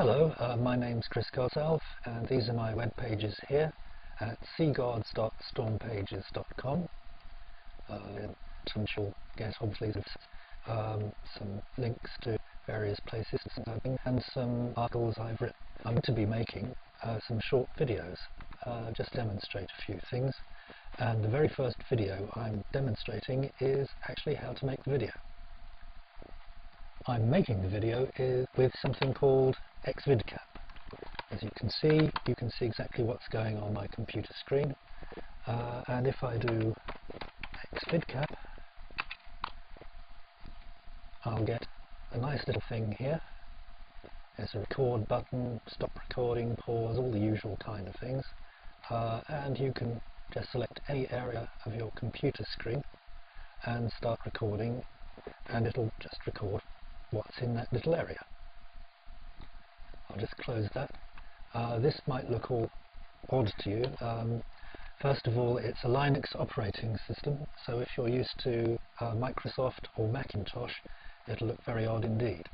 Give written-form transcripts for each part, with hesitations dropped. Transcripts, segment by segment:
Hello, my name's Godsalve, and these are my web pages here at cgods.stormpages.com. Which you'll get obviously some links to various places and some articles I've written. I'm going to be making some short videos, just demonstrate a few things, and the very first video I'm demonstrating is actually how to make the video. I'm making the video with something called Xvidcap. As you can see exactly what's going on my computer screen, and if I do Xvidcap, I'll get a nice little thing here. There's a record button, stop recording, pause, all the usual kind of things, and you can just select any area of your computer screen and start recording, and it'll just record what's in that little area. I'll just close that. This might look all odd to you. First of all, it's a Linux operating system, so if you're used to Microsoft or Macintosh, it'll look very odd indeed.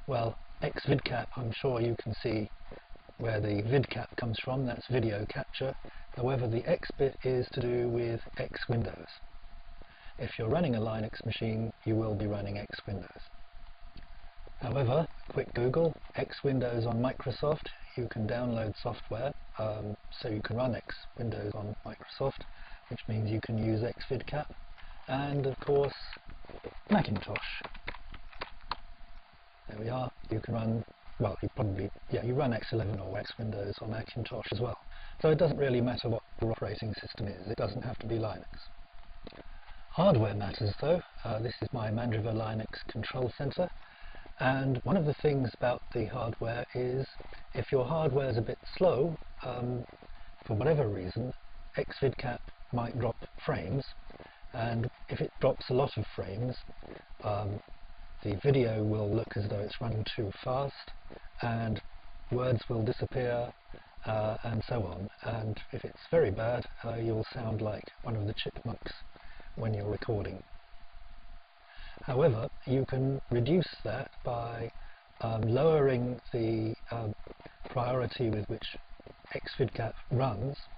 Well, Xvidcap, I'm sure you can see where the vidcap comes from. That's video capture. However, the X bit is to do with X Windows. If you're running a Linux machine, you will be running X Windows. However, quick Google, X Windows on Microsoft, you can download software, so you can run X Windows on Microsoft, which means you can use Xvidcap, and of course Macintosh. There we are. You can run, well, you run X11 or X Windows on Macintosh as well. So it doesn't really matter what your operating system is, it doesn't have to be Linux. Hardware matters though. This is my Mandriva Linux control center. And one of the things about the hardware is, if your hardware is a bit slow, for whatever reason, Xvidcap might drop frames, and if it drops a lot of frames, the video will look as though it's running too fast, and words will disappear, and so on. And if it's very bad, you'll sound like one of the chipmunks when you're recording. However, you can reduce that by lowering the priority with which Xvidcap runs.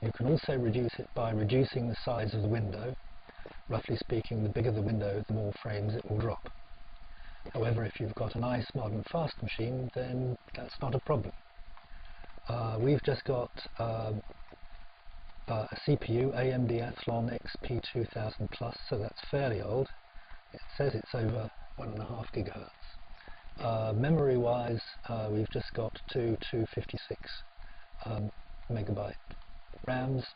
You can also reduce it by reducing the size of the window. Roughly speaking, the bigger the window, the more frames it will drop. However, if you've got a nice modern fast machine, then that's not a problem. We've just got a CPU, AMD Athlon XP2000 Plus, so that's fairly old. It says it's over 1.5 gigahertz. Memory wise, we've just got two 256 megabyte RAMs,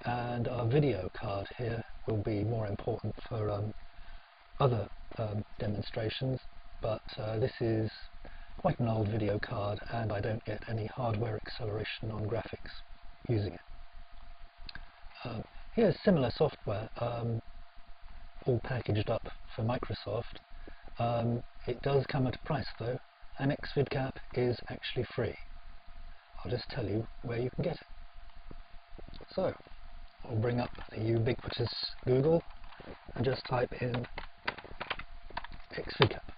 and our video card here will be more important for other demonstrations, but this is quite an old video card and I don't get any hardware acceleration on graphics using it. Here's similar software, all packaged up for Microsoft. It does come at a price though, and Xvidcap is actually free. I'll just tell you where you can get it. So, I'll bring up the ubiquitous Google and just type in Xvidcap.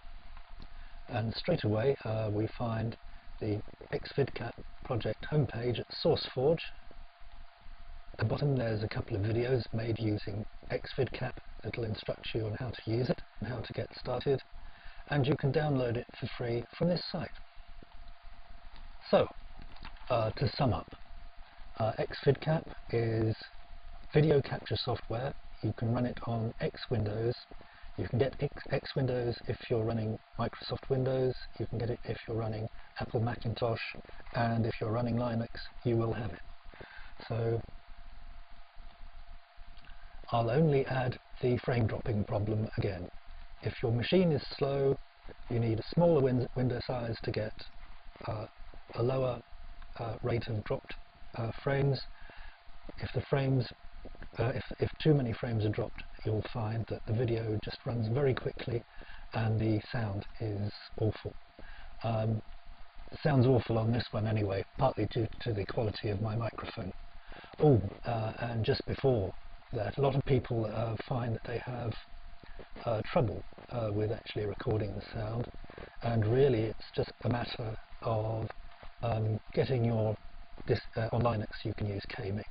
And straight away we find the Xvidcap project homepage at SourceForge. At the bottom there's a couple of videos made using Xvidcap that'll instruct you on how to use it and how to get started, and you can download it for free from this site. So, to sum up, Xvidcap is video capture software. You can run it on X Windows. You can get X Windows if you're running Microsoft Windows. You can get it if you're running Apple Macintosh, and if you're running Linux, you will have it. So, I'll only add the frame dropping problem again. If your machine is slow, you need a smaller window size to get a lower rate of dropped frames. If too many frames are dropped, you'll find that the video just runs very quickly and the sound is awful. It sounds awful on this one anyway, partly due to the quality of my microphone. And just before that, a lot of people find that they have trouble with actually recording the sound, and really it's just a matter of getting your on Linux you can use KMix.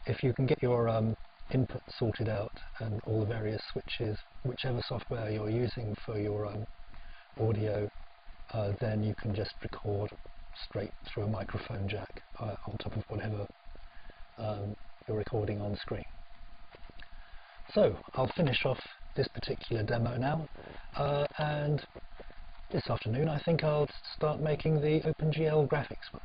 If you can get your input sorted out and all the various switches, whichever software you're using for your audio, then you can just record straight through a microphone jack on top of whatever you're recording on screen. So I'll finish off this particular demo now, and this afternoon I think I'll start making the OpenGL graphics one.